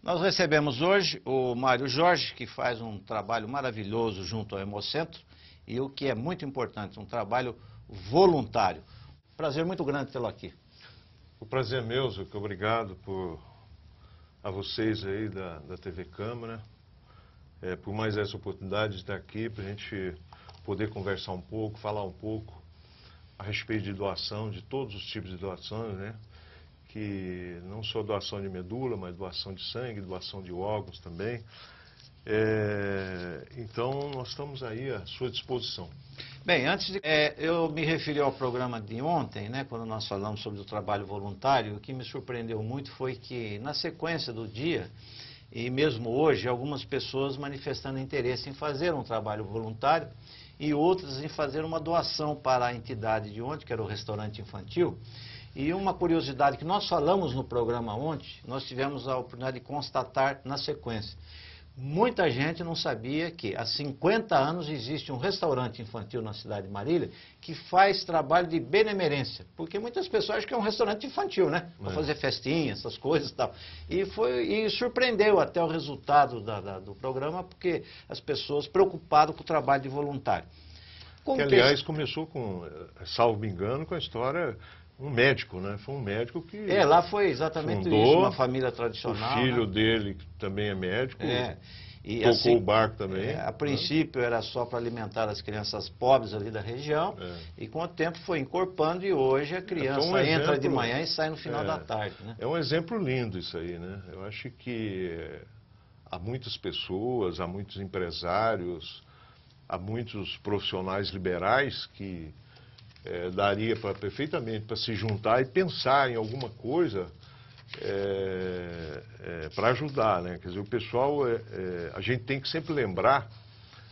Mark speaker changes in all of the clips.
Speaker 1: Nós recebemos hoje o Mário Jorge, que faz um trabalho maravilhoso junto ao Hemocentro e o que é muito importante, um trabalho voluntário. Prazer muito grande tê-lo aqui.
Speaker 2: O prazer é meu, Zuca. Obrigado a vocês aí da TV Câmara, por mais essa oportunidade de estar aqui para a gente poder conversar um pouco, falar um pouco a respeito de doação, de todos os tipos de doações, né? Que não só doação de medula, mas doação de sangue, doação de órgãos também. Então, nós estamos aí à sua disposição.
Speaker 1: Bem, eu me referi ao programa de ontem, né, quando nós falamos sobre o trabalho voluntário. O que me surpreendeu muito foi que, na sequência do dia, e mesmo hoje, algumas pessoas manifestando interesse em fazer um trabalho voluntário e outras em fazer uma doação para a entidade de ontem, que era o restaurante infantil. E uma curiosidade que nós falamos no programa ontem, nós tivemos a oportunidade de constatar na sequência. Muita gente não sabia que há 50 anos existe um restaurante infantil na cidade de Marília que faz trabalho de benemerência. Porque muitas pessoas acham que é um restaurante infantil, né? Para fazer festinha, essas coisas e tal. E surpreendeu até o resultado do programa, porque as pessoas preocupadas com o trabalho de voluntário.
Speaker 2: Que, aliás, começou com, salvo me engano, com a história... Um médico, né? Foi um médico que...
Speaker 1: lá foi exatamente
Speaker 2: fundou,
Speaker 1: isso, uma família tradicional.
Speaker 2: O filho
Speaker 1: né?
Speaker 2: dele, que também é médico,
Speaker 1: e
Speaker 2: tocou
Speaker 1: assim,
Speaker 2: o barco também.
Speaker 1: A princípio era só para alimentar as crianças pobres ali da região, e com o tempo foi encorpando e hoje a criança entra de manhã e sai no final da tarde. Né?
Speaker 2: É um exemplo lindo isso aí, né? Eu acho que há muitas pessoas, há muitos empresários, há muitos profissionais liberais que... daria perfeitamente para se juntar e pensar em alguma coisa para ajudar, né? Quer dizer, o pessoal, a gente tem que sempre lembrar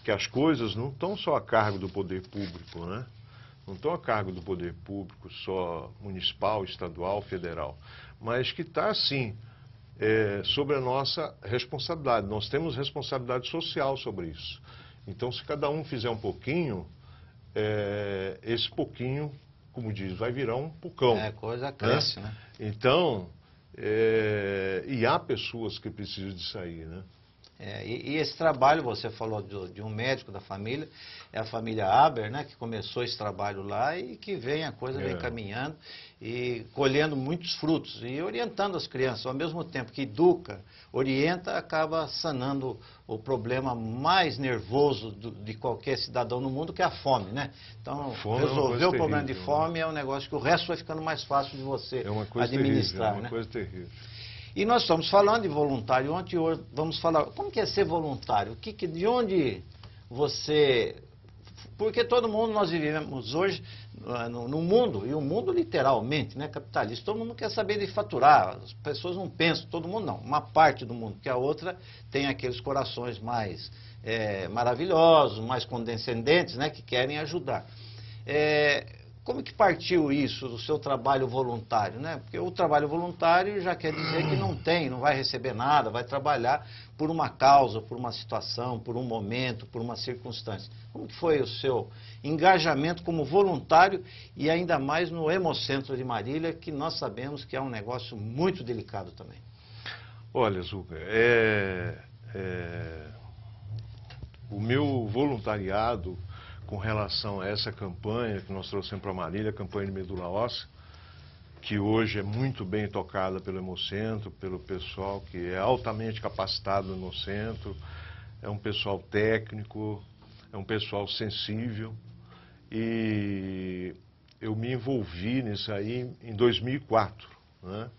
Speaker 2: que as coisas não estão só a cargo do poder público, né? Não estão a cargo do poder público só municipal, estadual, federal, mas que está, sim, sobre a nossa responsabilidade. Nós temos responsabilidade social sobre isso. Então, se cada um fizer um pouquinho... esse pouquinho, como diz, vai virar um pucão.
Speaker 1: A coisa cresce, né?
Speaker 2: Então, e há pessoas que precisam disso aí, né?
Speaker 1: E esse trabalho, você falou de um médico da família, é a família Aber, né, que começou esse trabalho lá e que a coisa vem caminhando e colhendo muitos frutos e orientando as crianças, ao mesmo tempo que educa, orienta, acaba sanando o problema mais nervoso de qualquer cidadão no mundo, que é a fome, né? Então, resolver o problema de fome é um negócio que o resto vai ficando mais fácil de você administrar,
Speaker 2: né? É uma coisa terrível.
Speaker 1: E nós estamos falando de voluntário ontem, hoje vamos falar, como que é ser voluntário? De onde você... Porque todo mundo, nós vivemos hoje no mundo, e o mundo literalmente, né, capitalista, todo mundo quer saber de faturar, as pessoas não pensam, todo mundo não, uma parte do mundo, que a outra tem aqueles corações mais maravilhosos, mais condescendentes, né, que querem ajudar. Como que partiu isso do seu trabalho voluntário, né? Porque o trabalho voluntário já quer dizer que não vai receber nada, vai trabalhar por uma causa, por uma situação, por um momento, por uma circunstância. Como que foi o seu engajamento como voluntário e ainda mais no Hemocentro de Marília, que nós sabemos que é um negócio muito delicado também?
Speaker 2: Olha, Zuca, o meu voluntariado com relação a essa campanha que nós trouxemos para Marília, a campanha de medula óssea, que hoje é muito bem tocada pelo Hemocentro, pelo pessoal que é altamente capacitado no Hemocentro, é um pessoal técnico, é um pessoal sensível, e eu me envolvi nisso aí em 2004, né?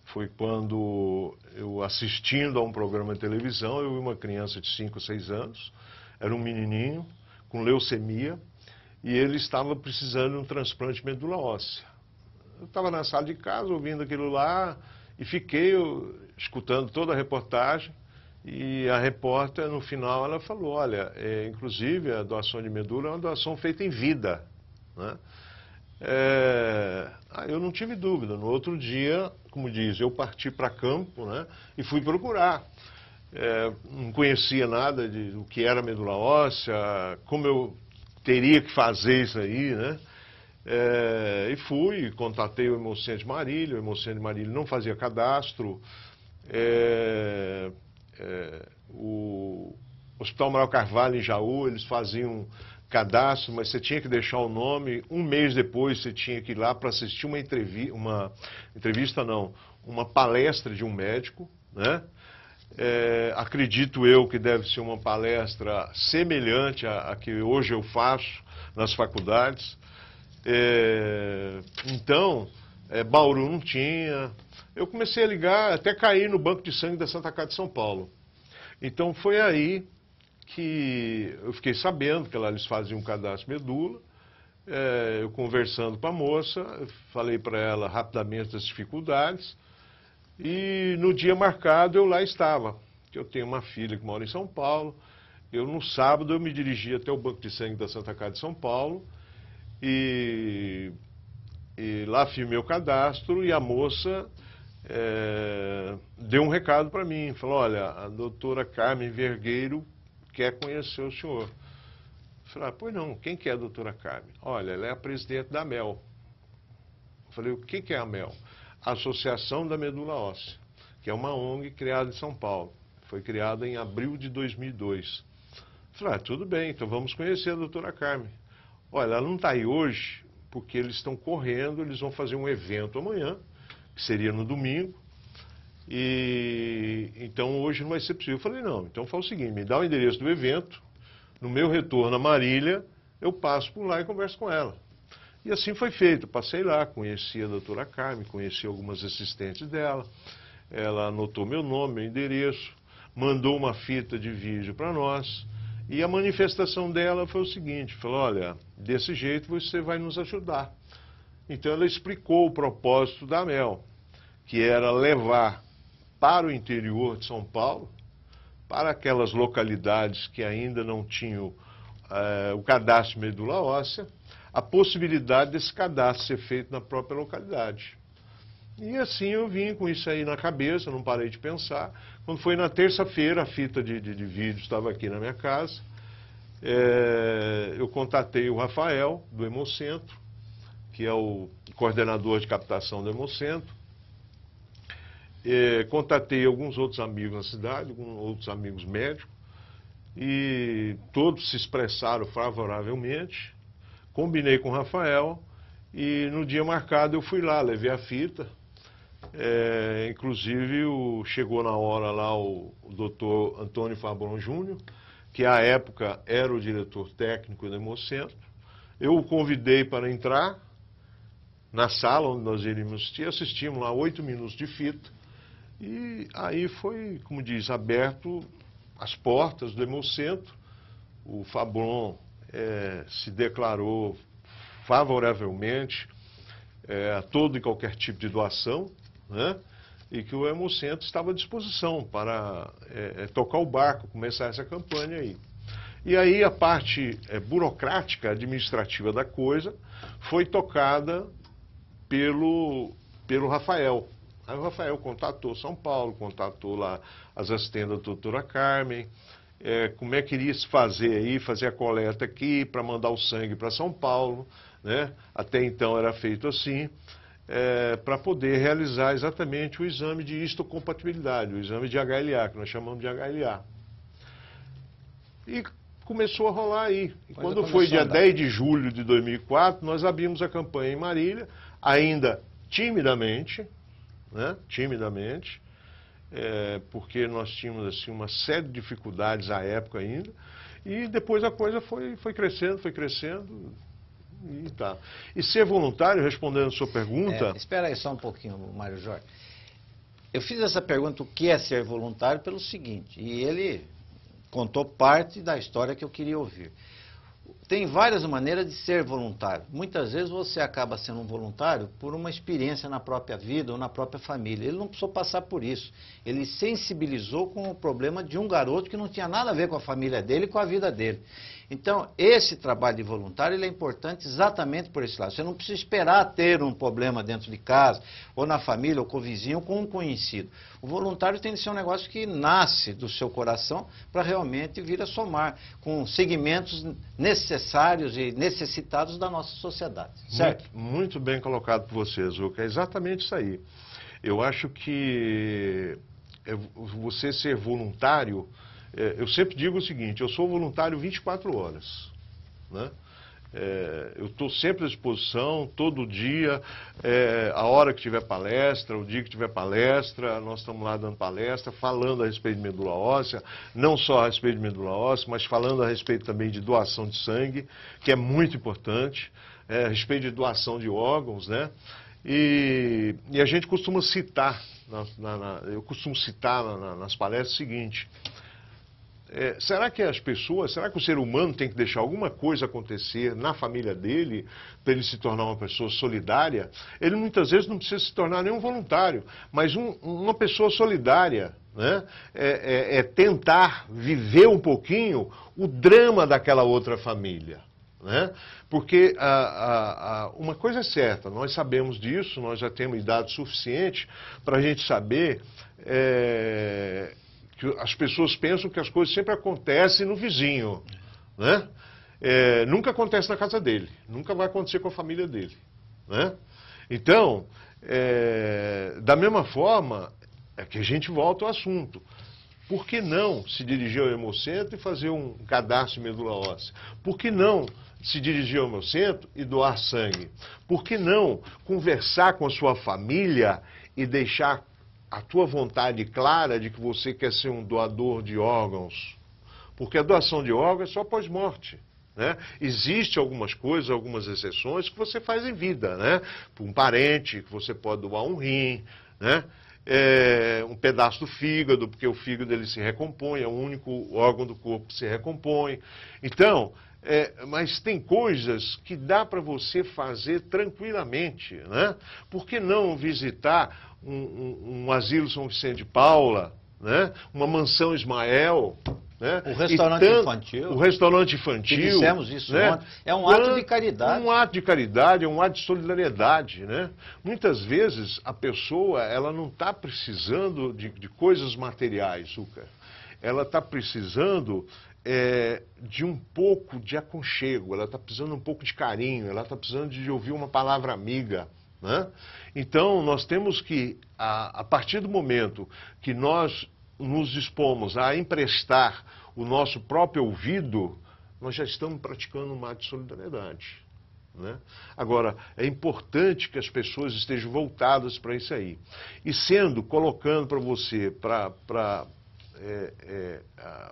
Speaker 2: Foi quando eu, assistindo a um programa de televisão, eu vi uma criança de 5 ou 6 anos, era um menininho, com leucemia, e ele estava precisando de um transplante de medula óssea. Eu estava na sala de casa, ouvindo aquilo lá, e fiquei escutando toda a reportagem, e a repórter, no final, ela falou, olha, inclusive a doação de medula é uma doação feita em vida, né? Eu não tive dúvida. No outro dia, como diz, eu parti para campo, né, e fui procurar. Não conhecia nada do que era medula óssea, como eu teria que fazer isso aí, né? E fui, contatei o Hemocentro de Marília, o Hemocentro de Marília não fazia cadastro, Hospital Amaral Carvalho, em Jaú, eles faziam cadastro, mas você tinha que deixar o nome. Um mês depois você tinha que ir lá para assistir uma palestra de um médico, né? Acredito eu que deve ser uma palestra semelhante à que hoje eu faço nas faculdades. Então, Bauru não tinha. Eu comecei a ligar, até cair no banco de sangue da Santa Casa de São Paulo. Então foi aí que eu fiquei sabendo que lá eles faziam um cadastro medula. Eu conversando com a moça, falei para ela rapidamente das dificuldades. E no dia marcado eu lá estava. Eu tenho uma filha que mora em São Paulo. No sábado eu me dirigi até o banco de sangue da Santa Casa de São Paulo. E lá fiz meu cadastro e a moça deu um recado para mim. Falou, olha, a doutora Carmen Vergueiro quer conhecer o senhor. Eu falei, pois não, quem que é a doutora Carmen? Olha, ela é a presidente da AMEL. Eu falei, o que é a AMEL? Associação da Medula Óssea, que é uma ONG criada em São Paulo. Foi criada em abril de 2002. Eu falei, tudo bem, então vamos conhecer a doutora Carmen. Olha, ela não está aí hoje porque eles estão correndo, eles vão fazer um evento amanhã, que seria no domingo, e então hoje não vai ser possível. Eu falei, não, então faz o seguinte, me dá o endereço do evento, no meu retorno a Marília, eu passo por lá e converso com ela. E assim foi feito, passei lá, conheci a doutora Carmen, conheci algumas assistentes dela, ela anotou meu nome, meu endereço, mandou uma fita de vídeo para nós, e a manifestação dela foi o seguinte, falou, olha, desse jeito você vai nos ajudar. Então ela explicou o propósito da AMEL, que era levar para o interior de São Paulo, para aquelas localidades que ainda não tinham o cadastro de medula óssea, a possibilidade desse cadastro ser feito na própria localidade. E assim eu vim com isso aí na cabeça, não parei de pensar. Quando foi na terça-feira, a fita de vídeo estava aqui na minha casa, eu contatei o Rafael, do Hemocentro, que é o coordenador de captação do Hemocentro. Contatei alguns outros amigos na cidade, alguns outros amigos médicos, e todos se expressaram favoravelmente. Combinei com o Rafael e no dia marcado eu fui lá, levei a fita. Inclusive chegou na hora lá o doutor Antônio Fabron Júnior, que à época era o diretor técnico do Hemocentro. Eu o convidei para entrar na sala onde nós iríamos assistir, assistimos lá 8 minutos de fita. E aí foi, como diz, aberto as portas do Hemocentro. O Fabron se declarou favoravelmente a todo e qualquer tipo de doação, né? E que o Hemocentro estava à disposição para tocar o barco, começar essa campanha aí. E aí a parte burocrática, administrativa da coisa foi tocada pelo Rafael. Aí o Rafael contatou São Paulo, contatou lá as assistentes da doutora Carmen, como é que iria se fazer aí, fazer a coleta aqui para mandar o sangue para São Paulo, né? Até então era feito assim, para poder realizar exatamente o exame de histocompatibilidade, o exame de HLA, que nós chamamos de HLA. E começou a rolar aí. E quando foi dia 10 de julho de 2004, nós abrimos a campanha em Marília, ainda timidamente, né? Timidamente, porque nós tínhamos assim, uma série de dificuldades à época ainda, e depois a coisa foi crescendo, e tá. E ser voluntário, respondendo a sua pergunta...
Speaker 1: espera aí só um pouquinho, Mário Jorge. Eu fiz essa pergunta, o que é ser voluntário, pelo seguinte, e ele contou parte da história que eu queria ouvir. Tem várias maneiras de ser voluntário. Muitas vezes você acaba sendo um voluntário por uma experiência na própria vida ou na própria família. Ele não precisou passar por isso. Ele sensibilizou com o problema de um garoto que não tinha nada a ver com a família dele e com a vida dele. Então, esse trabalho de voluntário ele é importante exatamente por esse lado. Você não precisa esperar ter um problema dentro de casa, ou na família, ou com o vizinho, ou com um conhecido. O voluntário tem de ser um negócio que nasce do seu coração para realmente vir a somar com segmentos necessários e necessitados da nossa sociedade. Certo?
Speaker 2: Muito bem colocado por você, Zuca. É exatamente isso aí. Eu acho que você ser voluntário eu sempre digo o seguinte, eu sou voluntário 24 horas, né? Eu estou sempre à disposição, todo dia, a hora que tiver palestra, o dia que tiver palestra, nós estamos lá dando palestra, falando a respeito de medula óssea, não só a respeito de medula óssea, mas falando a respeito também de doação de sangue, que é muito importante, a respeito de doação de órgãos, né? E a gente costuma citar, eu costumo citar nas palestras o seguinte... será que será que o ser humano tem que deixar alguma coisa acontecer na família dele para ele se tornar uma pessoa solidária? Ele muitas vezes não precisa se tornar nenhum voluntário, mas uma pessoa solidária, né? Tentar viver um pouquinho o drama daquela outra família, né? Porque uma coisa é certa, nós sabemos disso, nós já temos idade suficiente para a gente saber... que as pessoas pensam que as coisas sempre acontecem no vizinho, né? Nunca acontece na casa dele, nunca vai acontecer com a família dele, né? Então, da mesma forma, é que a gente volta ao assunto. Por que não se dirigir ao Hemocentro e fazer um cadastro de medula óssea? Por que não se dirigir ao Hemocentro e doar sangue? Por que não conversar com a sua família e deixar a tua vontade clara de que você quer ser um doador de órgãos? Porque a doação de órgãos é só pós-morte, né? Existem algumas coisas, algumas exceções que você faz em vida, né? Para um parente, que você pode doar um rim, né? Um pedaço do fígado, porque o fígado ele se recompõe, é o único órgão do corpo que se recompõe. Então, mas tem coisas que dá para você fazer tranquilamente, né? Por que não visitar um asilo São Vicente de Paula, né? Uma mansão Ismael, né?
Speaker 1: O restaurante infantil.
Speaker 2: O restaurante infantil.
Speaker 1: Que dissemos isso,
Speaker 2: né?
Speaker 1: ontem. É um ato de caridade.
Speaker 2: Um ato de caridade, é um ato de solidariedade, né? Muitas vezes a pessoa ela não está precisando de coisas materiais, Zucca. Ela está precisando de um pouco de aconchego, ela está precisando um pouco de carinho, ela está precisando de ouvir uma palavra amiga, né? Então, nós temos que, a partir do momento que nós nos dispomos a emprestar o nosso próprio ouvido, nós já estamos praticando um ato de solidariedade, né? Agora, é importante que as pessoas estejam voltadas para isso aí. E colocando para você,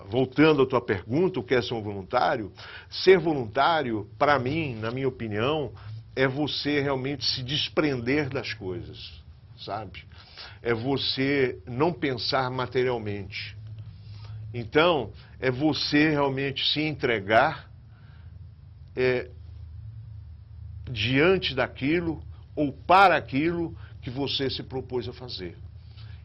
Speaker 2: voltando à tua pergunta, o que é ser um voluntário? Ser voluntário, para mim, na minha opinião, é você realmente se desprender das coisas, sabe? É você não pensar materialmente. Então, é você realmente se entregar diante daquilo ou para aquilo que você se propôs a fazer.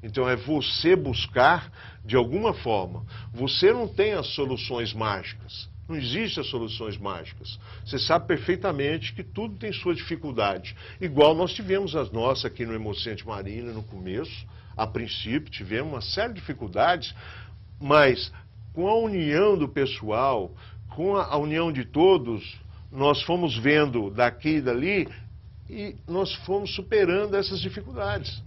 Speaker 2: Então, é você buscar, de alguma forma, você não tem as soluções mágicas. Não existem as soluções mágicas. Você sabe perfeitamente que tudo tem sua dificuldade. Igual nós tivemos as nossas aqui no Hemocentro Marília no começo. A princípio, tivemos uma série de dificuldades, mas com a união do pessoal, com a união de todos, nós fomos vendo daqui e dali e nós fomos superando essas dificuldades.